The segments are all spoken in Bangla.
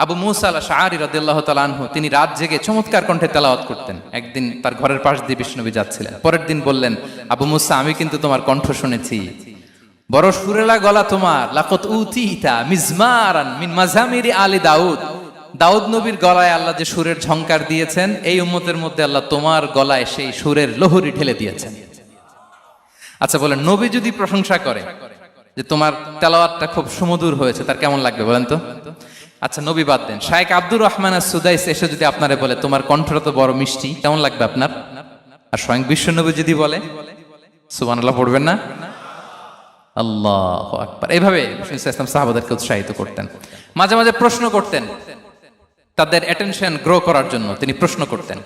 আবু মুসা আল-আশআরী রাদিয়াল্লাহু তাআলা আনহু তিনি রাত জেগে চমৎকার কণ্ঠে তেলাওয়াত করতেন। একদিন তার ঘরের পাশ দিয়ে বিশ্বনবী যাচ্ছিলেন, পরের দিন বললেন, আবু মুসা আমি কিন্তু তোমার কণ্ঠ শুনেছি, বড় সুরেলা গলা তোমার, লাকাত উতিতা মিজমারান মিন মাজামিরি আলি দাউদ, দাউদ নবীর গলায় আল্লাহ যে সুরের ঝংকার দিয়েছেন, এই উম্মতের মধ্যে আল্লাহ তোমার গলায় সেই সুরের লহরী ঢেলে দিয়েছেন। আচ্ছা বলেন, নবী যদি প্রশংসা করে যে তোমার তেলাওয়াতটা খুব সুমধুর হয়েছে, তার কেমন লাগবে বলেন তো? আচ্ছা নবী বাদ দেন, শায়েখ আব্দুর রহমান আস-সুদাইস এসে যদি আপনারে বলে তোমার কণ্ঠটা তো বড় মিষ্টি, কেমন লাগবে আপনার? আর স্বয়ং বিশ্বনবী যদি বলে, সুবহানাল্লাহ পড়বেন না? আল্লাহু আকবার। এইভাবে ইসলাম সাহাবাদেরকে উৎসাহিত করতেন। মাঝে মাঝে প্রশ্ন করতেন, তাদের অ্যাটেনশন গ্রো করার জন্য তিনি প্রশ্ন করতেন।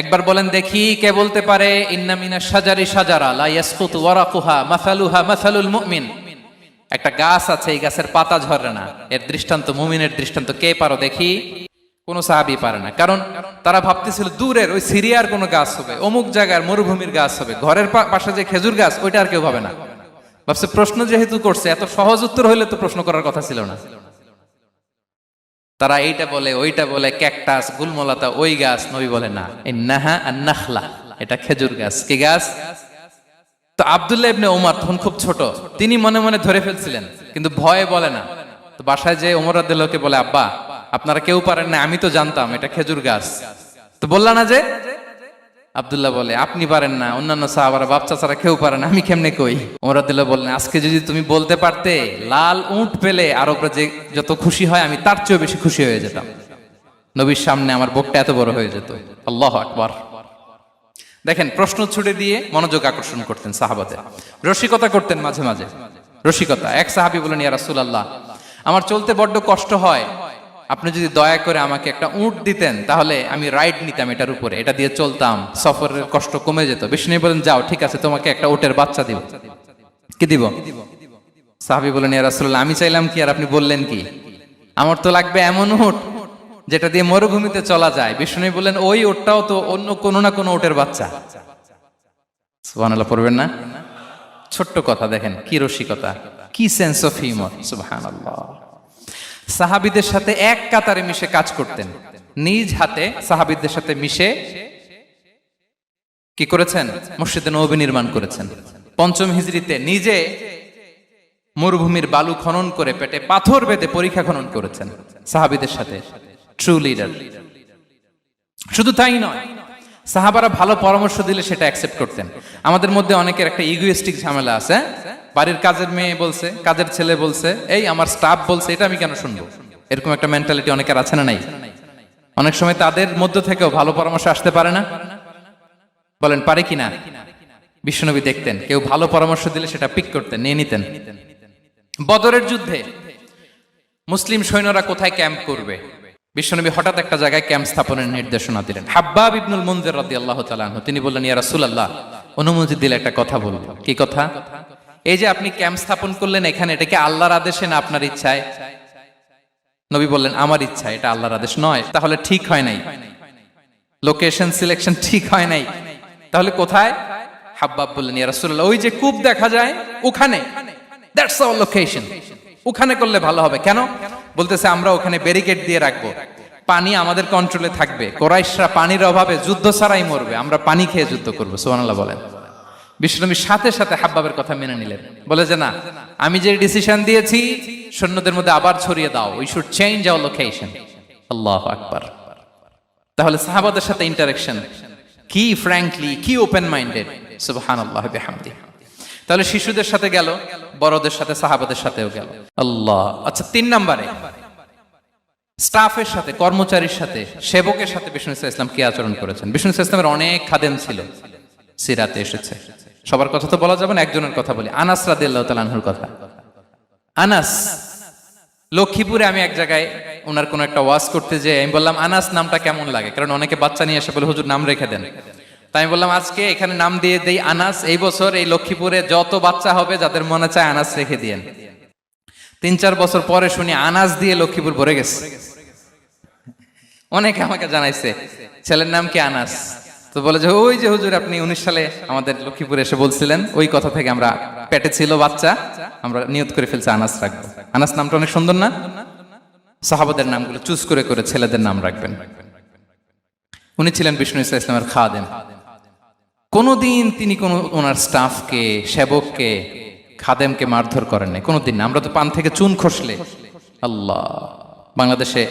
একবার বলেন দেখি, কে বলতে পারে ইন্না মিনাশ শাজারি শাজারা লা ইয়াসকুতু ওয়ারাকুহা মাসালুহা মাসালুল মুমিন, একটা গাছ আছে, এই গাছের পাতা ঝরে না, এর দৃষ্টান্ত মুমিনের দৃষ্টান্ত। কে পারো দেখি? কোন সাহাবী পারে না, কারণ তারা ভাবতেছিল দূরের ওই সিরিয়ার কোনো গাছ হবে, অমুক জায়গার মরুভূমির গাছ হবে, ঘরের পাশে যে খেজুর গাছ ওইটা আর কেউ ভাবে না। ভাবছে প্রশ্ন যেহেতু করছে, এত সহজ উত্তর হইলে তো প্রশ্ন করার কথা ছিল না। তারা এইটা বলে ওইটা বলে, ক্যাকটাস গুলমলাতা ওই গাছ, নবী বলে না, ইন্নাহা আন-নাখলা, এটা খেজুর গাছ। কি গাছ? তো আব্দুল্লাহ ইবনে ওমর তখন খুব ছোট, তিনি মনে মনে ধরে ফেলছিলেন, কিন্তু ভয়ে বলে না। তো বাসায় যে ওমর রাদিয়াল্লাহুকে বলে, আব্বা আপনারা কেউ পারেন না, আমি তো জানতাম এটা খেজুর গাছ, তো বললা না যে? আব্দুল্লাহ বলে, আপনি পারেন না, অন্যান্য সাহাবারা বাচ্চা ছাড়া কেউ পারে না, আমি কেমনে কই? ওমর রাদিয়াল্লাহু বললেন, আজকে যদি তুমি বলতে পারতে লাল উট পেলে আরবরা যে যত খুশি হয়, আমি তার চেয়েও বেশি খুশি হয়ে যেতাম। নবীর সামনে আমার বুকটা এত বড় হয়ে যেত। আল্লাহু আকবার। দেখেন, প্রশ্ন ছুড়ে দিয়ে মনোযোগ আকর্ষণ করতেন সাহাবাদের, রসিকতা করতেন মাঝে মাঝে। রসিকতা, এক সাহাবী বলেন, ইয়া রাসূলুল্লাহ আমার চলতে বড্ড কষ্ট হয়, আপনি যদি দয়া করে আমাকে একটা উট দিতেন, তাহলে আমি রাইড নিতাম এটার উপরে, এটা দিয়ে চলতাম, সফরের কষ্ট কমে যেত। বিষ্ণু বলেন, যাও ঠিক আছে, তোমাকে একটা উটের বাচ্চা দিব। কি দিব? সাহাবী বলেন, ইয়া রাসূলুল্লাহ আমি চাইলাম কি আর আপনি বললেন কি? আমার তো লাগবে এমন উট যেটা দিয়ে মরুভূমিতে চলা যায়। বিষ্ণু বলেন, ওই উটটাও তো অন্য কোনো না কোনো উটের বাচ্চা। সুবহানাল্লাহ পড়বেন না? ছোট্ট কথা, দেখেন কি রসিকতা, কি সেন্স অফ হিউমার। সুবহানাল্লাহ। সাহাবীদের সাথে এক কাতারে মিশে কাজ করতেন, নিজ হাতে সাহাবীদের সাথে মিশে কি করেছেন? মসজিদে নববী নির্মাণ করেছেন। পঞ্চম হিজরিতে নিজে মরুভূমির বালু খনন করে পেটে পাথর বেঁধে পরীক্ষা খনন করেছেন সাহাবীদের সাথে। True leader. শুধু তাই নয়, সাহাবারা ভালো পরামর্শ দিলে সেটা অ্যাকসেপ্ট করতেন। আমাদের মধ্যে অনেকের একটা ইগোইস্টিক ঝামেলা আছে, বাড়ির কাজের মেয়ে বলছে, কাজের ছেলে বলছে, এই আমার স্টাফ বলছে, এটা আমি কেন শুনবো? এরকম একটা মেন্টালিটি অনেকের আছে না নাই? অনেক সময় তাদের মধ্য থেকেও ভালো পরামর্শ আসতে পারে না? বলেন পারে কিনা? বিশ্বনবী দেখতেন, কেউ ভালো পরামর্শ দিলে সেটা পিক করতেন, নিয়ে নিতেন। বদরের যুদ্ধে মুসলিম সৈন্যরা কোথায় ক্যাম্প করবে, বিশ্বনবী হঠাৎ একটা জায়গায় ক্যাম্প স্থাপনের নির্দেশনা দিলেন। হাব্বাব ইবনুল মুনজির রাদিয়াল্লাহু তাআলা আনহু তিনি বললেন, ইয়া রাসূলুল্লাহ অনুমতি দিলে একটা কথা বলবো। কি কথা? এই যে আপনি ক্যাম্প স্থাপন করলেন এখানে, এটা কি আল্লাহর আদেশে না আপনার ইচ্ছায়? নবী বললেন, আমার ইচ্ছা, এটা আল্লাহর আদেশ নয়। তাহলে ঠিক হয় নাই, লোকেশন সিলেকশন ঠিক হয় নাই, তাহলে কোথায়? হাব্বাব বললেন, ইয়া রাসূলুল্লাহ ওই যে কূপ দেখা যায় ওখানে, দ্যাটস আওয়ার লোকেশন, ওখানে করলে ভালো হবে। কেন? বলতেছে আমরা ওখানে ব্যারিকেড দিয়ে রাখবো, পানি আমাদের কন্ট্রোলে থাকবে, কুরাইশরা পানির অভাবে যুদ্ধ ছাড়াই মরবে, আমরা পানি খেয়ে যুদ্ধ করবো। সুবহানাল্লাহ বলেন। বিশ্বনবী সাথে সাথে হাব্বাবের কথা মেনে নিলেন, বলে যে না, আমি যে ডিসিশন দিয়েছি সৈন্যদের মধ্যে আবার ছড়িয়ে দাও, we should change our location. আল্লাহু আকবার। তাহলে সাহাবাদের সাথে ইন্টারেকশন কি ফ্র্যাঙ্কলি, কি ওপেন মাইন্ডেড। সুবহানাল্লাহ বিহামদিহি। তাহলে শিশুদের সাথে গেল, বড়দের সাথে, সাহাবাদের সাথেও গেল। আল্লাহ। আচ্ছা, 3 নম্বরে স্টাফের সাথে, কর্মচারীর সাথে, সেবকের সাথে বিষ্ণু ইসলাম কি আচরণ করেছেন? বিষ্ণু ইসলামের অনেক খাদেম ছিল, সিরাতে এসেছে। সবার কথা তো বলা যাবে না, একজনের কথা বলি, আনাস রাদিয়াল্লাহু তাআলা আনহুর কথা। আনাস, লক্ষ্মীপুরে আমি এক জায়গায় ওনার কোন একটা ওয়াজ করতে যেয়ে আমি বললাম, আনাস নামটা কেমন লাগে? কারণ অনেকে বাচ্চা নিয়ে এসে বলে, হুজুর নাম রেখে দেন। তাই আমি বললাম, আজকে এখানে নাম দিয়ে দেই আনাস। এই বছর এই লক্ষ্মীপুরে যত বাচ্চা হবে যাদের মনে চায় আনাস রেখে দিয়েন। 3-4 বছর পরে শুনি আনাস দিয়ে লক্ষ্মীপুর ভরে গেছে। অনেকে আমাকে জানাইছে ছেলের নাম কি আনাস, তো বলে যে ওই যে হুজুর আপনি 19 সালে আমাদের লক্ষ্মীপুরে এসে বলছিলেন, ওই কথা থেকে আমরা পেটে ছিল বাচ্চা, আমরা নিয়ত করে ফেলছি আনাস রাখবো। আনাস নামটা অনেক সুন্দর না? সাহাবাদের নামগুলো চুজ করে করে ছেলেদের নাম রাখবেন। উনি ছিলেন বিষ্ণু ইসা ইসলামের খাদেম। কোনোদিন তিনি কোনো ওনার স্টাফকে, সেবককে, খাদেমকে মারধর করেন নাই, কোনোদিন না। আমরা তো পান থেকে চুন খসলে আল্লাহ, বাংলাদেশে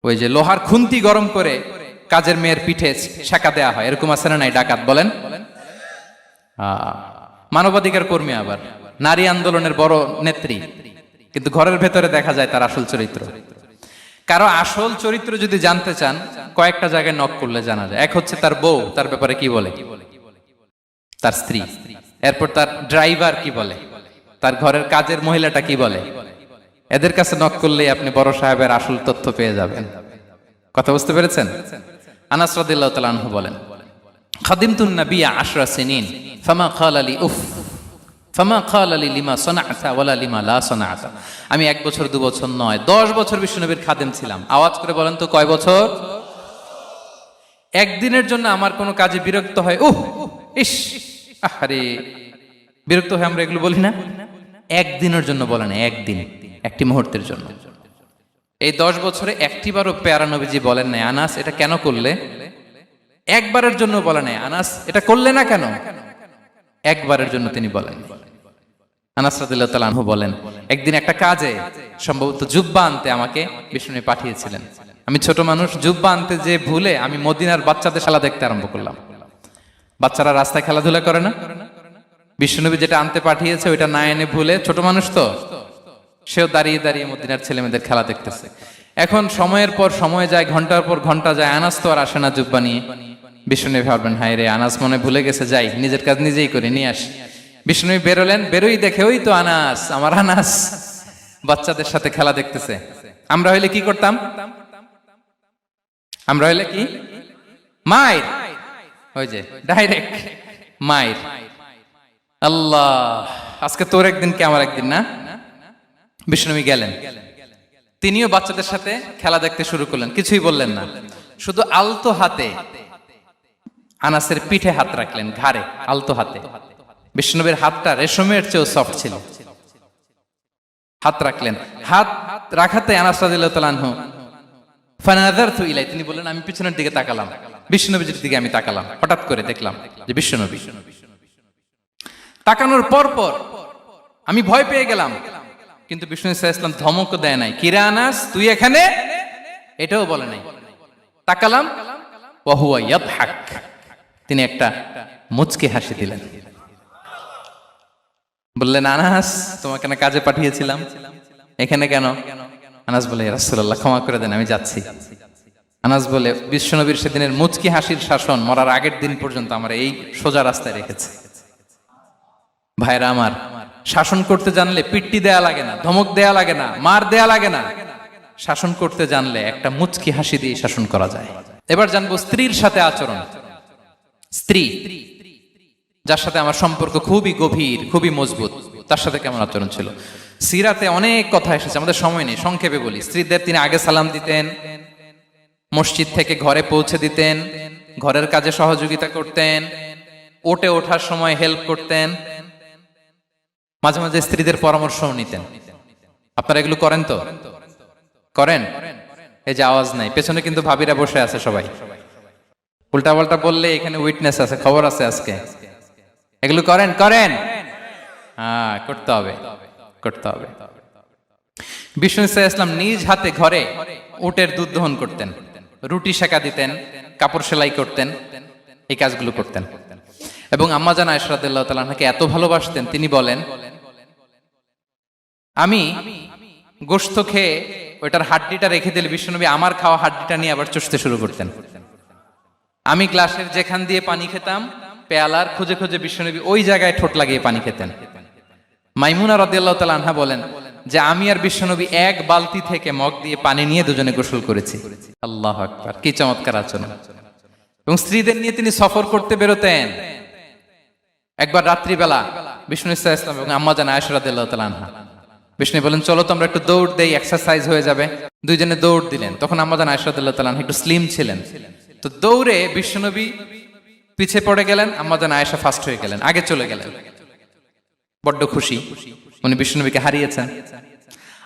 ওই যে লোহার খুন্তি গরম করে কাজের মেয়ের পিঠে শেখা দেয়া হয়, এরকম আছে না নাই? ডাকাত বলেন, মানবাধিকার কর্মী, আবার নারী আন্দোলনের বড় নেত্রী, কিন্তু ঘরের ভেতরে দেখা যায় তার আসল চরিত্র। কারো আসল চরিত্র যদি জানতে চান, কয়েকটা জায়গায় নক করলে জানা যায়। এক হচ্ছে তার বউ, তার ব্যাপারে কি বলে, তার স্ত্রী। এরপর তার ড্রাইভার কি বলে, তার ঘরের কাজের মহিলাটা কি বলে। এদের কাছে নক করলেই আপনি বড় সাহেবের আসল তথ্য পেয়ে যাবেন। কথা বুঝতে পেরেছেন? আনাস রাদিয়াল্লাহু তাআলা আনহু বলেন, খাদিমতুন নাবিয়্যা 10 সিনিন ফামা ক্বালা লি উফ ফামা ক্বালা লি লিমা সানা'তা ওয়ালা লিমা লা সানা'তা। আমি 1 বছর 2 বছর নয়, 10 বছর বিশ্বনবীর খাদেম ছিলাম। আওয়াজ করে বলেন তো কয় বছর? একদিনের জন্য আমার কোনো কাজে বিরক্ত হয়, উহ ইস আরে, বিরক্ত হয় আমরা এগুলো বলি না? একদিনের জন্য বলে না, একদিন, একটি মুহূর্তের জন্য। এই 10 বছরে একটিবারও পেয়ারা নবীজি বলেন নাই, আনাস এটা কেন করলে? একবারের জন্য বলে নাই, আনাস এটা করলে না কেন? একবারের জন্য তিনি বলেন। আনাস রাদিয়াল্লাহু তাআলা আনহু বলেন, একদিন একটা কাজে সম্ভবত জুব্বা আনতে আমাকে বিষ্ণু পাঠিয়েছিলেন। আমি ছোট মানুষ, জুব্বা আনতে যে ভুলে আমি মদিনার বাচ্চাদের খেলা দেখতে আরম্ভ করলাম। বাচ্চারা রাস্তায় খেলাধুলা করে না? বিশ্বনবী যেটা আনতে পাঠিয়েছে ওইটা না এনে ভুলে, ছোট মানুষ তো, সেও দাঁড়িয়ে দাঁড়িয়ে মদিনার ছেলেমেয়েদের খেলা দেখতেছে। এখন সময়ের পর সময় যায়, ঘন্টার পর ঘন্টা যায়, আনাস তো আর আসে না জুব্বা নিয়ে। বিষ্ণু ভাবলেন, হায় রে, আনাস মনে ভুলে গেছে, যাই নিজের কাজ নিজেই করে নিয়ে আসি। বিষ্ণু বেরোলেন, বেরোই দেখে ওই তো আনাস, আমার আনাস বাচ্চাদের সাথে খেলা দেখতেছে। আমরা হইলে কি করতাম? আমরা হইলে কি? মাইর, ওই যে ডাইরেক্ট মাইর। আল্লাহ, আজকে তোর একদিন কি আমার একদিন না? বিষ্ণু গেলেন, তিনিও বাচ্চাদের সাথে খেলা দেখতে শুরু করলেন, কিছুই বললেন না, শুধু আলতো হাতে আনাসের পিঠে হাত রাখলেন, ঘাড়ে আলতো হাতে। বিষ্ণুবীর হাতটা রেশমের চেয়েও সফট ছিল। হাত রাখলেন, হাত রাখাতে আনাস রাদিয়াল্লাহু তাআলা আনহু ফানাযারতু ইলাই, তিনি বললেন আমি পিছনের দিকে তাকালাম, বিষ্ণুবীর দিকে আমি তাকালাম। হঠাৎ করে দেখলাম যে বিষ্ণুবী। তাকানোর পর পর আমি ভয় পেয়ে গেলাম, কিন্তু বিষ্ণু সাল্লাল্লাহু আলাইহি ওয়াসাল্লাম ধমক দেয় নাই, কিরে আনাস তুই এখানে, এটাও বলে নাই। তাকালাম, ওয়া হুয়া ইয়াদহাক, তিনি একটা মুচকি হাসি দিলেন। বললেন, আনাস তোমাকে না কাজে পাঠিয়েছিলাম, এখানে কেন? আনাস বলে, ইয়া রাসূলুল্লাহ ক্ষমা করে দেন, আমি যাচ্ছি। আনাস বলে, বিশ্বনবীর সেদিনের মুচকি হাসির শাসন মরার আগের দিন পর্যন্ত আমার এই সোজা রাস্তায় রেখেছে। ভাইরা আমার, শাসন করতে জানলে পিট্টি দেয়া লাগে না, ধমক দেয়া লাগে না, মার দেয়া লাগে না। শাসন করতে জানলে একটা মুচকি হাসি দিয়ে শাসন করা যায়। এবার জানবো স্ত্রীর সাথে আচরণ। স্ত্রী, যার সাথে আমার সম্পর্ক খুবই গভীর, খুবই মজবুত, তার সাথে কেমন আচরণ ছিল? সিরাতে অনেক কথা এসেছে, আমাদের সময় নেই, সংক্ষেপে বলি। স্ত্রীদের তিনি আগে সালাম দিতেন, মসজিদ থেকে ঘরে পৌঁছে দিতেন, ঘরের কাজে সহযোগিতা করতেন, ওঠে ওঠার সময় হেল্প করতেন, মাঝে মাঝে স্ত্রীদের পরামর্শও নিতেন। আপনারা এগুলো করেন তো? করেন? এই যে আওয়াজ নাই, পেছনে কিন্তু ভাবিরা বসে আছে সবাই। উল্টা পাল্টা বললে এখানে উইটনেস আছে, খবর আছে আজকে। এগুলো করেন? করেন? হ্যাঁ, করতে হবে, করতে হবে। বিষ্ণু ইসলাম নিজ হাতে ঘরে উটের দুধ দহন করতেন, রুটি সেকা দিতেন, কাপড় সেলাই করতেন, এই কাজগুলো করতেন। এবং আম্মা জান আয়েশা রাদিয়াল্লাহু তাআলা আনহাকে এত ভালোবাসতেন, তিনি বলেন, আমি গোশত খেয়ে ওইটার হাড্ডিটা রেখে দিলে বিশ্বনবী আমার খাওয়া হাড্ডিটা নিয়ে আবার চুষতে শুরু করতেন। আমি গ্লাসের যেখান দিয়ে পানি খেতাম, পেয়ালার খুঁজে খুঁজে বিশ্বনবী ওই জায়গায় ঠোঁট লাগিয়ে পানি খেতেন। মাইমুনা রাদিয়াল্লাহু তাআলা আনহা বলেন যে আমি আর বিশ্বনবী এক বালতি থেকে মগ দিয়ে পানি নিয়ে দুজনে গোসল করেছি। আল্লাহু আকবার, কি চমৎকার আচরণ। এবং স্ত্রীদের নিয়ে তিনি সফর করতে বেরোতেন। একবার রাত্রিবেলা বিষ্ণু ইসলাম এবং আম্মা জান আয়েশা রাদিয়াল্লাহু তাআলা আনহা, বিষ্ণু বলেন চলো তো আমরা একটু দৌড় দেই, এক্সারসাইজ হয়ে যাবে। দুইজনে দৌড় দিলেন। তখন আম্মা জান আয়েশা রাদিয়াল্লাহু তাআলা আনহা একটু স্লিম ছিলেন, তো দৌড়ে বিশ্বনবী পিছে পড়ে গেলেন, আম্মা জান আয়েশা ফার্স্ট হয়ে গেলেন, আগে চলে গেলেন। বড্ড খুশি, উনি বিশ্বনবীকে হারিয়েছেন।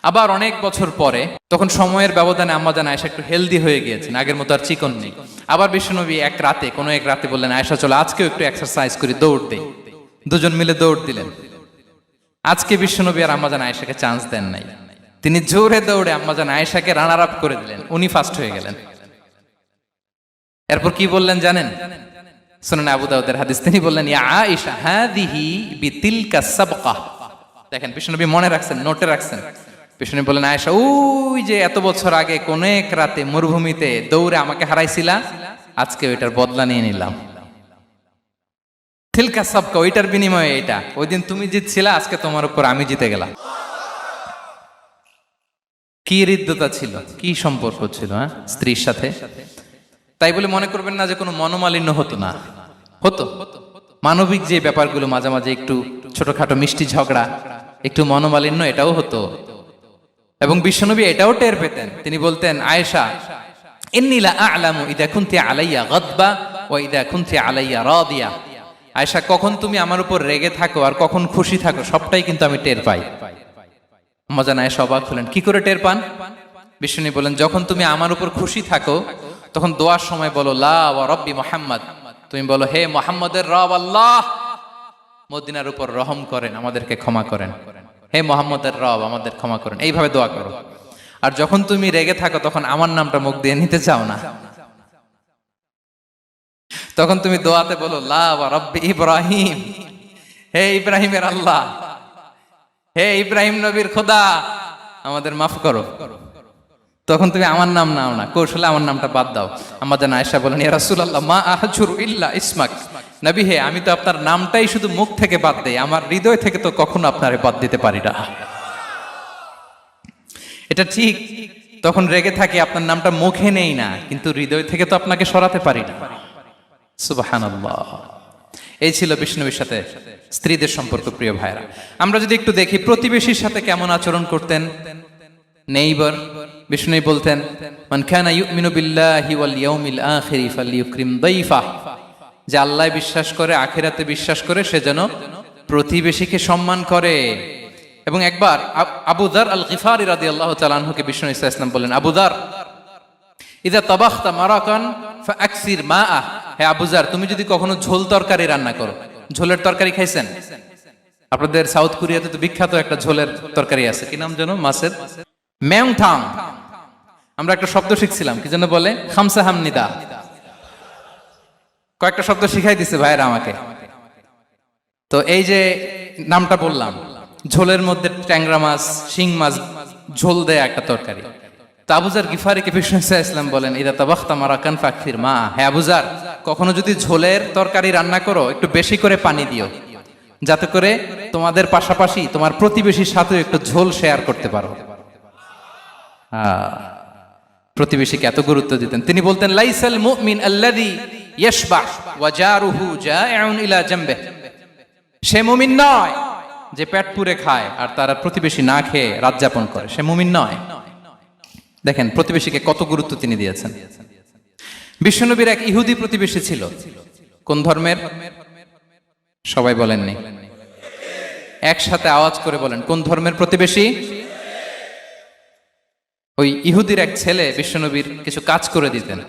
আবার অনেক বছর পরে, তখন সময়ের ব্যবধানে আম্মাজান আয়েশা একটু হেলদি হয়ে গিয়েছেন, আগের মতো আর চিকন নেই। আবার বিশ্বনবী কোনো এক রাতে বললেন, আয়েশা চলো আজকেও একটু এক্সারসাইজ করি, দৌড় দেই। দুজন মিলে দৌড় দিলেন। আজকে বিশ্বনবী আর আম্মাজান আয়েশাকে চান্স দেন নাই, তিনি জোরে দৌড়ে আম্মাজান আয়েশাকে রানার আপ করে দিলেন, উনি ফার্স্ট হয়ে গেলেন। এরপর কি বললেন জানেন? সুনান আবু দাউদের হাদিস, তিনি বললেন, ইয়া আয়েশা হাদিহি বিতিলকা সাবকা। দেখেন বিশ্বনবী মনে রাখছেন, নোটে রাখছেন। বিশ্বনবী বললেন, আয়েশা ওই যে এত বছর আগে কোন এক রাতে মরুভূমিতে দৌড়ে আমাকে হারাইছিলা, আজকে ওইটার বদলা নিয়ে নিলাম। তিলকা সাবকা, ওইটার বিনিময়ে এটা। ওই দিন তুমি জিতছিলা, আজকে তোমার উপর আমি জিতে গেলাম। কি হৃদ্যতা ছিল, কি সম্পর্ক ছিল স্ত্রীর সাথে। তাই বলে মনে করবেন না যে কোনো মনোমালিন্য হতো না, হতো। মানবিক যে ব্যাপারগুলো, মাঝে মাঝে একটু ছোটখাটো মিষ্টি ঝগড়া, একটু মনোমালিন্য, এটাও হতো। এবং বিশ্বনবী এটাও টের পেতেন। তিনি বলতেন, আয়েশা ইন্নী লা আ'লামু ইযা কুনতি আলাইয়া গাদবা ওয়া ইযা কুনতি আলাইয়া রাদিয়া। আয়েশা, কখন তুমি আমার উপর রেগে থাকো আর কখন খুশি থাকো, সবটাই কিন্তু আমি টের পাই। আম্মাজান আয়েশা অবাক হলেন, কি করে টের পান? বিশ্বনবী বলেন, যখন তুমি আমার উপর খুশি থাকো তখন দোয়ার সময় বলো লা ওয়া রাব্বি মুহাম্মদ, তুমি বলো হে মুহাম্মদের রব আল্লাহ, মদিনার উপর রহম করেন, আমাদেরকে ক্ষমা করেন। হে মুহাম্মদের রব, আমাদের ক্ষমা করেন, এইভাবে দোয়া করো। আর যখন তুমি রেগে থাকো তখন আমার নামটা মুখ দিয়ে নিতে চাও না, তখন তুমি দোয়াতে বলো লা ওয়া রাব্বি ইব্রাহিম, হে ইব্রাহিমের আল্লাহ, হে ইব্রাহিম নবীর খোদা, আমাদের মাফ করো। তখন তুমি আমার নাম নাও না, কৌশলে আমার নামটা বাদ দাও। আম্মাজান আয়েশা বলেন, ইয়া রাসূলুল্লাহ মা আহজুরু ইল্লা ইসমাক। নবী হে, আমি তো আপনার নামটাই শুধু মুখ থেকে বাদ দেই, আমার হৃদয় থেকে তো কখনো আপনারে বাদ দিতে পারি না। এটা ঠিক, তখন রেগে থাকি, আপনার নামটা মুখে নেই না, কিন্তু হৃদয় থেকে তো আপনাকে সরাতে পারি না। সুবহানাল্লাহ। এই ছিল বিষ্ণুবীর সাথে স্ত্রীদের সম্পর্ক। প্রিয় ভাইরা, আমরা যদি একটু দেখি প্রতিবেশীর সাথে কেমন আচরণ করতেন। নেইবার, বিষ্ণু বলতেন, মান কানা ইউমিনু বিল্লাহি ওয়াল ইয়াউমিল আখিরি ফালইউকরিম দাইফা, যে আল্লাহ বিশ্বাস করে, আখিরাতে বিশ্বাস করে, সে যেন প্রতিবেশীকে সম্মান করে। এবং একবার আবু যার আল গিফারি রাদিয়াল্লাহু তাআলা আনহুকে বিষ্ণু ইসা ইসলাম বললেন, আবু যার ইযা তাবাখতা মারাকান ফাআকসির মাআ। হে আবু যার, তুমি যদি কখনো ঝোল তরকারি রান্না করো, ঝোলের তরকারি খাইছেন? আপনাদের সাউথ কোরিয়াতে তো বিখ্যাত একটা ঝোলের তরকারি আছে, কি নাম যেন, মাছের মেয়ংথাং। আমরা একটা শব্দ শিখছিলাম, কি যেন বলে, খামসা হামনিদা। কয়েকটা শব্দ শিখাই দিছে ভাইয়েরা আমাকে। তো এই যে নামটা বললাম, ঝোলের মধ্যে ট্যাংরা মাছ, শিং মাছ ঝোল দেয় একটা তরকারি। তো আবু যার গিফারিকে বিষ্ণু ইসলাম বলেন, ইদা তাবাখতা মারাকান ফাকসির মা। হে আবু যার, কখনো যদি ঝোলের তরকারি রান্না করো, একটু বেশি করে পানি দিও, যাতে করে তোমাদের পাশাপাশি তোমার প্রতিবেশীর সাথে একটু ঝোল শেয়ার করতে পারো। প্রতিবেশীকে এত গুরুত্ব দিতেন। তিনি বলতেন, লাইসাল মুমিন আল্লাযী ইয়াশবা ওয়া জারুহু জাইউন ইলা জামবিহি। সে মুমিন নয় যে পেট পুরে খায় আর তার প্রতিবেশী না খেয়ে রাত যাপন করে, সে মুমিন নয়। দেখেন প্রতিবেশীকে কত গুরুত্ব তিনি দিয়েছেন। বিশ্বনবীর এক ইহুদি প্রতিবেশী ছিল। কোন ধর্মের? সবাই বলেননি, একসাথে আওয়াজ করে বলেন, কোন ধর্মের প্রতিবেশী? ওই ইহুদির এক ছেলে বিশ্বনবীর কিছু কাজ করে দিতেন।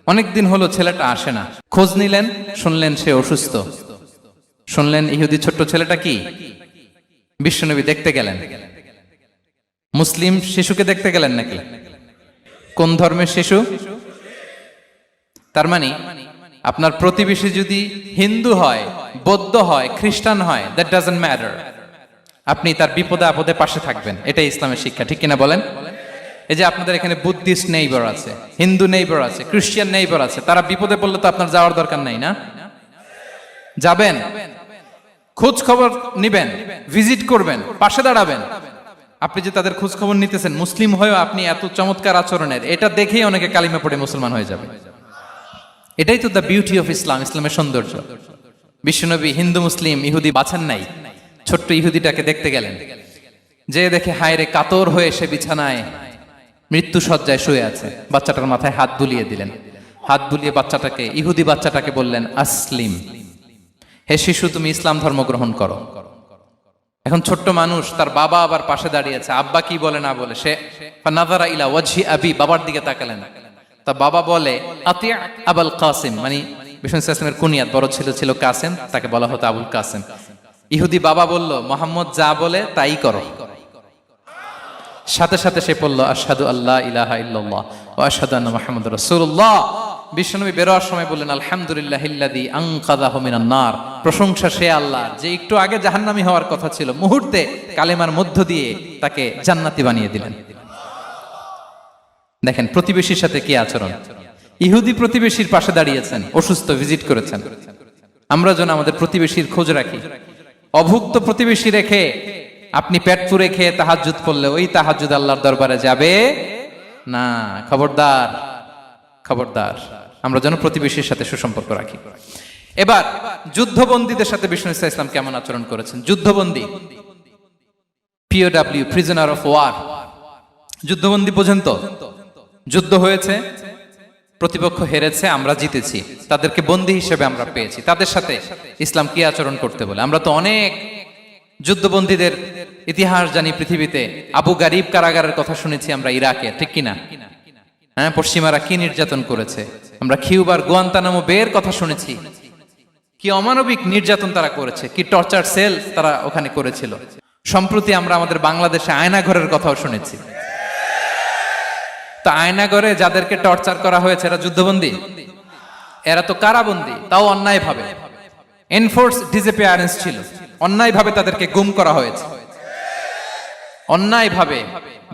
অনেকদিন হলো ছেলেটা আসে না। খোঁজ নিলেন, শুনলেন সে অসুস্থ। শুনলেন ইহুদি ছোট্ট ছেলেটা কি? বিশ্বনবী দেখতে গেলেন। মুসলিম শিশুকে দেখতে গেলেন নাকি? কোন ধর্মের শিশু? তার মানে আপনার প্রতিবেশী যদি হিন্দু হয়, বৌদ্ধ হয়, খ্রিস্টান হয়, দ্যাট ডাজন্ট ম্যাটার, আপনি তার বিপদে আপদে পাশে থাকবেন। এটাই ইসলামের শিক্ষা, ঠিক কিনা বলেন? এই যে আপনাদের এখানে বুদ্ধিস্ট নেইবার আছে, হিন্দু নেইবার আছে, খ্রিস্টান নেইবার আছে, তারা বিপদে পড়লে তো আপনার যাওয়ার দরকার নাই না? যাবেন, খোঁজ খবর নিবেন, ভিজিট করবেন, পাশে দাঁড়াবেন। আপনি যে তাদের খোঁজ খবর নিতেছেন, মুসলিম হয়েও আপনি এত চমৎকার আচরণের, এটা দেখেই অনেকে কালিমা পড়ে মুসলমান হয়ে যাবে। এটাই তো দ্য বিউটি অফ ইসলাম, ইসলামের সৌন্দর্য। বিশ্বনবী হিন্দু মুসলিম ইহুদি বাছান নাই, ছোট্ট ইহুদিটাকে দেখতে গেলেন। যে দেখে হায়রে কাতর হয়ে সে বিছানায় মৃত্যু শয্যায় শুয়ে আছে, বাচ্চাটার মাথায় হাত বুলিয়ে দিলেন। হাত বুলিয়ে বাচ্চাটাকে, ইহুদি বাচ্চাটাকে বললেন, আসলিম, হে শিশু তুমি ইসলাম ধর্ম গ্রহণ করো। এখন ছোট্ট মানুষ, তার বাবা আবার পাশে দাঁড়িয়েছে, আব্বা কি বলে না বলে, সে নাযারা ইলা ওয়াজহি আবি, বাবার দিকে তাকালেন। তা বাবা বলে আতি আবুল কাসিম, মানে বিষ্ণু ইসলামের কুনিয়াত, বড় ছেলে ছিল কাসেম, তাকে বলা হতো আবুল কাসেম। ইহুদি বাবা বলল মোহাম্মদ যা বলে তাই করো। সাথে সাথে সে পড়ল আশহাদু আল্লা ইলাহা ইল্লাল্লাহ ওয়া আশহাদু আন্না মুহাম্মাদুর রাসূলুল্লাহ। বিশ্বনবী বেরোয়ার সময় বললেন আলহামদুলিল্লাহিল্লাযী আনকাযাহু মিনান নার, প্রশংসা সে আল্লাহর যে একটু আগে জাহান্নামী হওয়ার কথা ছিল, মুহূর্তে কালেমার মধ্য দিয়ে তাকে জান্নাতি বানিয়ে দিলেন। দেখেন প্রতিবেশীর সাথে কি আচরণ। ইহুদি প্রতিবেশীর পাশে দাঁড়িয়েছেন, অসুস্থ, ভিজিট করেছেন। আমরা যেন আমাদের প্রতিবেশীর খোঁজ রাখি। অভুক্ত প্রতিবেশী রেখে আপনি পেট পুরে খেয়ে তাহাজ্জুদ পড়লে ওই তাহাজ্জুদ আল্লাহর দরবারে যাবে না। খবরদার, খবরদার, আমরা যেন প্রতিবেশীর সাথে সুসম্পর্ক রাখি। এবার যুদ্ধবন্দীদের সাথে বিষ্ণু ইসলাম কেমন আচরণ করেছেন। যুদ্ধবন্দী, POW, প্রিজনার অফ ওয়ার, যুদ্ধবন্দী পর্যন্ত যুদ্ধ হয়েছে, প্রতিপক্ষ হেরেছে, আমরা জিতেছি, তাদেরকে বন্দী হিসেবে আমরা পেয়েছি, তাদের সাথে ইসলাম কি আচরণ করতে বলে। আমরা তো অনেক যুদ্ধবন্দীদের ইতিহাস জানি পৃথিবীতে। আবু গারিব কারাগারের কথা শুনেছি আমরা ইরাকে, ঠিক কিনা? হ্যাঁ, পশ্চিমারা কি নির্যাতন করেছে। আমরা কিউবার গুয়ান্তানামো বের কথা শুনেছি, কি অমানবিক নির্যাতন তারা করেছে, কি টর্চার সেল তারা ওখানে করেছিল। সম্প্রতি আমরা আমাদের বাংলাদেশে আয়নাঘরের কথাও শুনেছি। তো আয়নাঘরে যাদেরকে টর্চার করা হয়েছে এরা যুদ্ধবন্দী? এরা তো কারাবন্দী, তাও অন্যায় ভাবে। এনফোর্স ডিসঅ্যাপিয়ারেন্স ছিল, অন্যায় ভাবে তাদেরকে গুম করা হয়েছে। অন্যায় ভাবে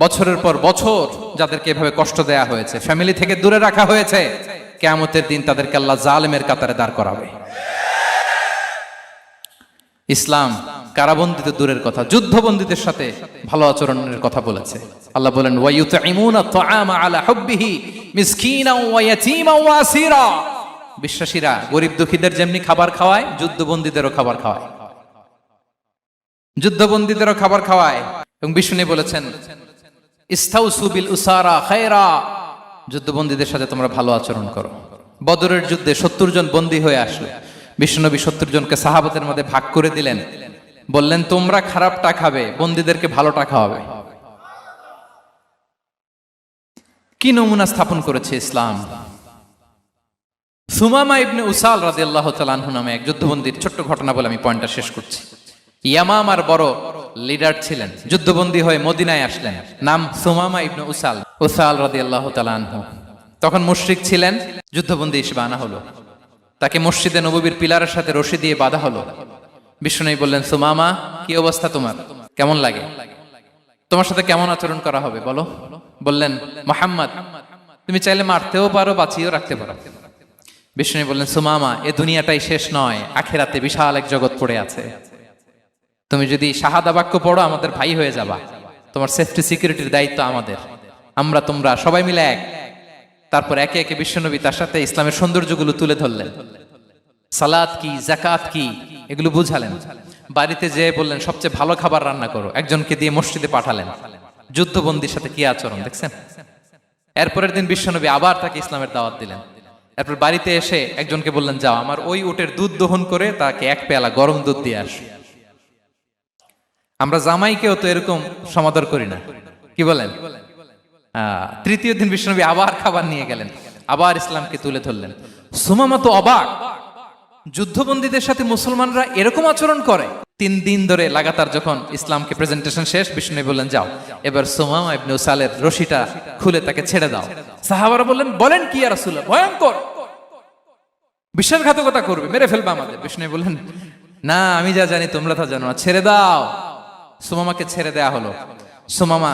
বছরের পর বছর যাদেরকে এভাবে কষ্ট দেয়া হয়েছে, ফ্যামিলি থেকে দূরে রাখা হয়েছে, কিয়ামতের দিন তাদেরকে আল্লাহ জালেমের কাতারে দাঁড় করাবে। ইসলাম কারাবন্দীতে দূরের কথা, যুদ্ধবন্দীদের সাথে ভালো আচরণের কথা বলেছে। আল্লাহ বলেন ওয়ায়ুতঈমুনা আত-তাআমা আলা হুব্বিহি মিসকিনাও ওয়া ইয়াতীমান ওয়া আসীরা। বিশ্বাসীরা গরিব দুঃখীদের যেমনি খাবার খাওয়ায়, যুদ্ধবন্দীদেরও খাবার খাওয়ায়, যুদ্ধবন্দীদেরও খাবার খাওয়ায়। এবং বিষ্ণু বলেছেন ইস্তাউসু বিল উসারা খায়রা, যুদ্ধবন্দীদের সাথে তোমরা ভালো আচরণ করো। বদরের যুদ্ধে 70 জন বন্দী হয়ে আসলো। বিশ্বনবী 70 জনকে সাহাবাদের মধ্যে ভাগ করে দিলেন, বললেন তোমরা খারাপটা খাবে, বন্দীদেরকে ভালোটা খাওয়াবে। কি নমুনা স্থাপন করেছে ইসলাম। সুমামা ইবনে উসাল রাদিয়াল্লাহু তাআলা আনহু নামে এক যুদ্ধবন্দীর ছোট্ট ঘটনা বলে আমি পয়েন্টটা শেষ করছি। ইয়ামামার বড় লিডার ছিলেন, যুদ্ধবন্দী হয়ে মদিনায় আসলেন, নাম সুমামা ইবনে উসাল রাদিয়াল্লাহু তাআলা আনহু। তখন মুশরিক ছিলেন, যুদ্ধবন্দী হিসেবে আনা হলো। তাকে মসজিদে নববীর পিলারের সাথে রশি দিয়ে বাঁধা হলো। বিষ্ণু বললেন সুমামা কি অবস্থা তোমার, কেমন লাগে, তোমার সাথে কেমন আচরণ করা হবে বলো। বললেন মুহাম্মদ তুমি চাইলে মারতেও পারো, বাঁচিয়েও রাখতে পারো। বিষ্ণু বললেন সুমামা এ দুনিয়াটাই শেষ নয়, আখিরাতে বিশাল এক জগৎ পড়ে আছে। তুমি যদি শাহাদা বাক্য পড়ো আমাদের ভাই হয়ে যাবা, তোমার সেফটি সিকিউরিটির দায়িত্ব আমাদের, আমরা তোমরা সবাই মিলে এক। তারপর একে একে বিশ্বনবী তার সাথে ইসলামের সৌন্দর্যগুলো তুলে ধরলেন, সালাত কি, যাকাত কি, এগুলো বুঝালেন। বাড়িতে যেয়ে বললেন সবচেয়ে ভালো খাবার রান্না করো, একজনকে দিয়ে মসজিদে পাঠালেন। যুদ্ধবন্দীর সাথে কি আচরণ দেখছেন। এরপরের দিন বিশ্বনবী আবার তাকে ইসলামের দাওয়াত দিলেন। এরপর বাড়িতে এসে একজনকে বললেন যাও আমার ওই উটের দুধ দহন করে তাকে এক পেয়ালা গরম দুধ দিয়ে আস। আমরা জামাইকেও তো এরকম সমাদর করি না, কি বলেন। তৃতীয় দিন বিশ্বনবী আবার খাবার নিয়ে গেলেন, আবার ইসলামকে তুলে ধরলেন। সুমামা তো অবাক, যুদ্ধবন্দীদের সাথে মুসলমানরা এরকম আচরণ করে। 3 দিন ধরে লাগাতার যখন ইসলামকে প্রেজেন্টেশন শেষ, বিষ্ণু বললেন যাও এবার সুমামা ইবনে উসালের রশিটা খুলে তাকে ছেড়ে দাও। সাহাবারা বললেন বলেন কি ইয়া রাসূলুল্লাহ, ভয়ঙ্কর, বিশ্বাসঘাতকতা করবে, মেরে ফেলবে আমাদের। বিষ্ণু বললেন না আমি যা জানি তোমরা তা জানো না, ছেড়ে দাও। সুমামাকে ছেড়ে দেয়া হলো। সুমামা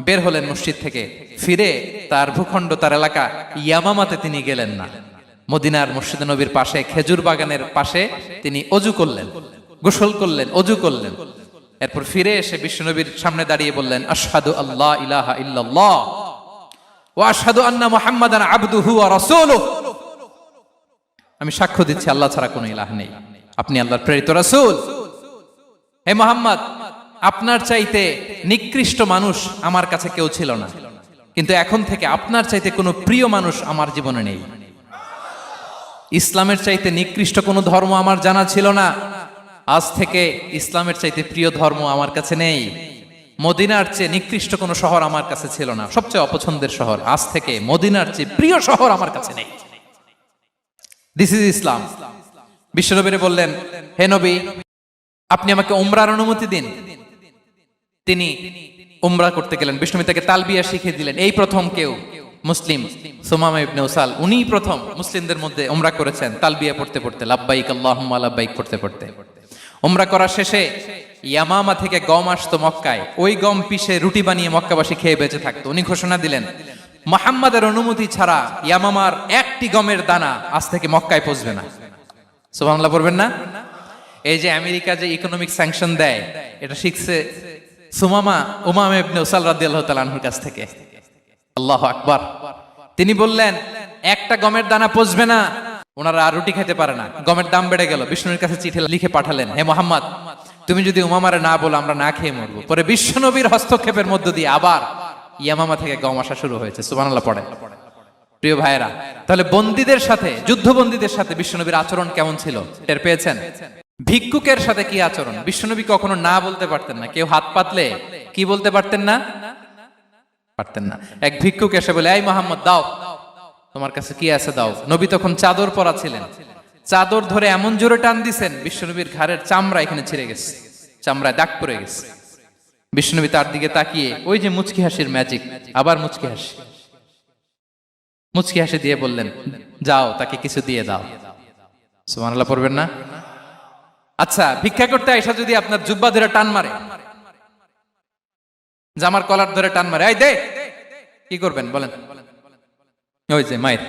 বের হলেন মসজিদ থেকে, ফিরে তার ভূখণ্ড, তার এলাকা ইয়ামামাতে তিনি গেলেন না। মদিনার মসজিদে নবীর পাশে খেজুর বাগানের পাশে তিনি অজু করলেন, গোসল করলেন, অজু করলেন। এরপর ফিরে এসে বিশ্বনবীর সামনে দাঁড়িয়ে বললেন আশহাদু আল্লা ইলাহা ইল্লাল্লাহ ওয়া আশহাদু আন্না মুহাম্মাদান আবদুহু ওয়া রাসূলুহু, আমি সাক্ষ্য দিচ্ছি আল্লাহ ছাড়া কোনো ইলাহ নেই, আপনি আল্লাহর প্রেরিত রাসূল। হে মুহাম্মদ আপনার চাইতে নিকৃষ্ট মানুষ আমার কাছে কেউ ছিল না, কিন্তু এখন থেকে আপনার চাইতে কোনো প্রিয় মানুষ আমার জীবনে নেই। ইসলামের চাইতে নিকৃষ্ট কোনো ধর্ম আমার জানা ছিল না, আজ থেকে ইসলামের চাইতে প্রিয় ধর্ম আমার কাছে নেই, মদিনার চেয়ে নিকৃষ্ট কোনো শহর আমার কাছে ছিল না, সবচেয়ে অপছন্দের শহর, আজ থেকে মদিনার চেয়ে প্রিয় শহর আমার কাছে নেই। দিস ইজ ইসলাম। বিশ্বনবী বললেন, হে নবী, আপনি আমাকে উমরার অনুমতি দিন। তিনি উমরা করতে গেলেন। বিশ্বনবী তাকে তালবিয়া শিখিয়ে দিলেন। এই প্রথম কেউ মুসলিম সুমামা ইবনে উসাল, উনিই প্রথম মুসলিমদের মধ্যে উমরা করেছেন তালবিয়া পড়তে পড়তে, লাব্বাইক আল্লাহুম্মা লাব্বাইক পড়তে পড়তে। উমরা করা শেষে ইয়ামামা থেকে গম আসতো মক্কায়, ওই গম পিষে রুটি বানিয়ে মক্কাবাসী খেয়ে বেঁচে থাকতো। উনি ঘোষণা দিলেন, মুহাম্মাদের অনুমতি ছাড়া ইয়ামামার একটি গমের দানা আজ থেকে মক্কায় পৌঁছবে না। সুবহানাল্লাহ পড়বেন না? এই যে আমেরিকা যে ইকোনমিক স্যাংশন দেয়, এটা শিখছে সুমামা উমামা ইবনে উসাল রাদিয়াল্লাহু তাআলা আনহুর কাছ থেকে। আল্লাহু আকবার। তিনি বললেন, একটা গমের দানা পচবে না, ওনারা আর রুটি খেতে পারে না। গমের দাম বেড়ে গেল। বিষ্ণুর কাছে চিঠি লিখে পাঠালেন, হে মুহাম্মদ, তুমি যদি উমামারে না বলো আমরা না খেয়ে মরবো। পরে বিশ্বনবীর হস্তক্ষেপের মধ্য দিয়ে আবার ইয়ামামা থেকে গম আসা শুরু হয়েছে। সুবহানাল্লাহ পড়ে। প্রিয় ভাইয়েরা, তাহলে বন্দীদের সাথে, যুদ্ধবন্দীদের সাথে বিশ্বনবীর আচরণ কেমন ছিল টের পেয়েছেন? ভিক্ষুকের সাথে কি আচরণ? বিশ্বনবী কখনো না বলতে পারতেন না। কেউ হাত পাতলে কি বলতে পারতেন না? পারতেন না। এক ভিক্ষুক এসে বলে, এই মুহাম্মদ দাও, তোমার কাছে কি আছে দাও। নবী তখন চাদর পরা ছিলেন। চাদর ধরে এমন জোরে টান দিছেন, বিশ্বনবীর ঘাড়ের চামড়া এখানে ছিঁড়ে গেছে, চামড়ায় দাগ পড়ে গেছে। বিশ্বনবী তার দিকে তাকিয়ে, ওই যে মুচকি হাসির ম্যাজিক, আবার মুচকি হাসি, মুচকি হাসি দিয়ে বললেন, যাও তাকে কিছু দিয়ে দাও। সুবহানাল্লাহ পড়বেন না? আচ্ছা, ভিক্ষা করতে আইসা যদি আপনার জুব্বা ধরে টান মারে, জামার কলার ধরে টান মারে, এই দে, কি করবেন বলেন? ওই যে মায়ের,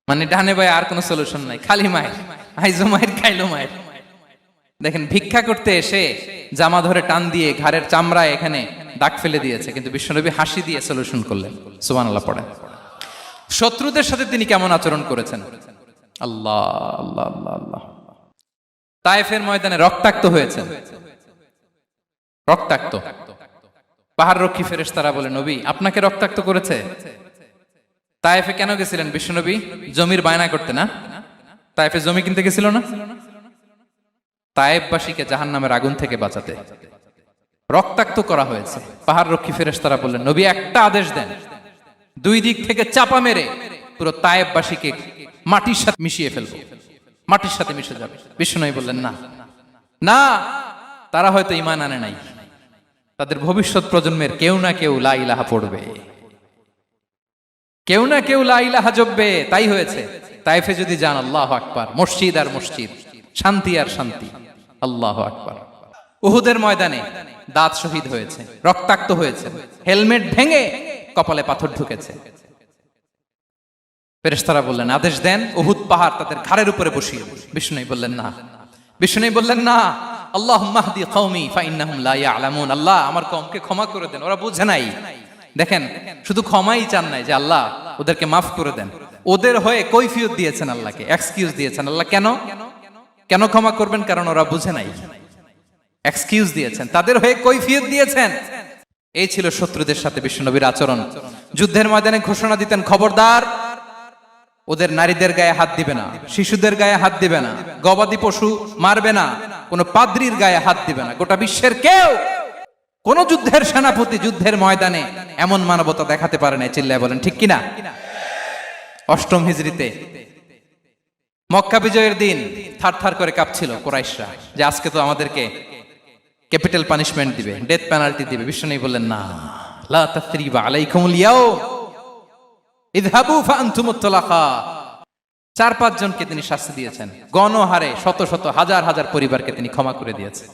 মানে ডানে ভাই আর কোনো সলিউশন নাই, খালি মায়ের, আইজো মায়ের খাইলো মায়ের। দেখেন, ভিক্ষা করতে এসে জামা ধরে টান দিয়ে ঘাড়ের চামড়ায় এখানে দাগ ফেলে দিয়েছে, কিন্তু বিশ্বনবী হাসি দিয়ে সলিউশন করলেন। সুবহানাল্লাহ পড়েন। শত্রুদের সাথে তিনি কেমন আচরণ করেছেন? আল্লাহ আল্লাহ আল্লাহ আল্লাহ। তায়েফের ময়দানে রক্তাক্ত হয়েছেন, রক্তাক্ত। পাহাড় রক্ষী ফেরেশতারা বলে, নবী আপনাকে রক্তাক্ত করেছে? তায়েফে কেন গেছিলেন বিশ্বনবী? জমির বায়না করতে না? তায়েফে জমি কিনতে গেছিল না? তায়েফবাসীকে জাহান্নামের আগুন থেকে বাঁচাতে রক্তাক্ত করা হয়েছে। পাহাড় রক্ষী ফেরেশতারা বললেন, নবী একটা আদেশ দেন, দুই দিক থেকে চাপা মেরে পুরো তায়েফবাসীকে মাটির সাথে মিশিয়ে ফেলবো, মাটির সাথে মিশে যাবে। বিশ্বনবী বললেন, না না, তারা হয়তো ঈমান আনে নাই, তাদের ভবিষ্যৎ প্রজন্মের কেউ না কেউ লা ইলাহা পড়বে, কেউ না কেউ লা ইলাহা জপবে। তাই হয়েছে। তাইফে যদি যান, আল্লাহু আকবার, মসজিদ আর মসজিদ, শান্তি আর শান্তি। আল্লাহু আকবার। উহুদের ময়দানে দাঁত শহীদ হয়েছে, রক্তাক্ত হয়েছে, হেলমেট ভেঙে কপালে পাথর ঢুকেছে। ফেরেশতারা বললেন, আদেশ দেন, উহুদ পাহাড় তাদের ঘাড়ের উপরে বসিয়ে দেন। বিষ্ণু বললেন, না। বিষ্ণু বললেন, না, আল্লাহুম্মা হদি কওমি ফাইন্নাহুম লা ইয়ালামুন। আল্লাহ আমার কওমকে ক্ষমা করে দেন, ওরা বুঝে নাই। দেখেন, শুধু ক্ষমাই চান নাই যে আল্লাহ ওদেরকে মাফ করে দেন, ওদের হয়ে কৈফিয়ত দিয়েছেন আল্লাহকে, এক্সকিউজ দিয়েছেন। আল্লাহ কেন কেন ক্ষমা করবেন? কারণ ওরা বুঝে নাই। এক্সকিউজ দিয়েছেন, তাদের হয়ে কৈফিয়ত দিয়েছেন। এই ছিল শত্রুদের সাথে বিশ্বনবীর আচরণ। যুদ্ধের ময়দানে ঘোষণা দিতেন, খবরদার, ওদের নারীদের গায়ে হাত দিবে না, শিশুদের গায়ে হাত দিবে না, গবাদি পশু মারবে না, কোন পাদ্রীর গায়ে হাত দিবে না। গোটা বিশ্বের কেউ, কোন যুদ্ধের সেনাপতি যুদ্ধের ময়দানে এমন মানবতা দেখাতে পারে না। চিল্লায় বলেন ঠিক কিনা? অষ্টম হিজরিতে মক্কা বিজয়ের দিন থারথার করে কাঁপছিল কুরাইশরা, যে আজকে তো আমাদেরকে ক্যাপিটাল পানিশমেন্ট দিবে, ডেথ পেনাল্টি দিবে। বিশ্বনবী বললেন, না, লা তাসরিবা আলাইকুমুল ইয়াউম ইযহাবু ফাআনতুমুত তালাকা। 4-5 জনকে তিনি শাস্তি দিয়েছেন, গণহারে শত শত হাজার হাজার পরিবারকে তিনি ক্ষমা করে দিয়েছেন।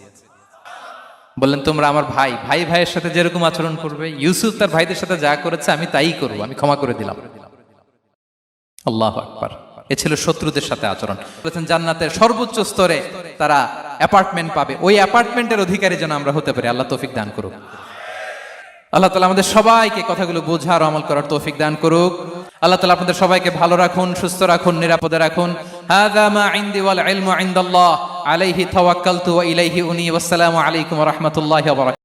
বললেন, তোমরা আমার ভাই, ভাই ভাইয়ের সাথে যেরকম আচরণ করবে, ইউসুফ তার ভাইদের সাথে যা করেছে আমি তাই করব, আমি ক্ষমা করে দিলাম। আল্লাহু আকবার। এ ছিল শত্রুদের সাথে আচরণ। বলেছেন, জান্নাতের সর্বোচ্চ স্তরে তারা অ্যাপার্টমেন্ট পাবে, ওই অ্যাপার্টমেন্টের অধিকারী যেন আমরা হতে পারি। আল্লাহ তৌফিক দান করুক। আল্লাহ তাআলা আমাদের সবাইকে কথাগুলো বোঝার, আমল করার তৌফিক দান করুক। আল্লাহ তাআলা আপনাদের সবাইকে ভালো রাখুন, সুস্থ রাখুন, নিরাপদে রাখুন। হাযা মা ইনদি ওয়াল ইলমু ইনদাল্লাহ আলাইহি তাওয়াক্কালতু ওয়া ইলাইহি উনী। ওয়াসসালামু আলাইকুম ওয়া রাহমাতুল্লাহি ওয়া বারাকাতুহু।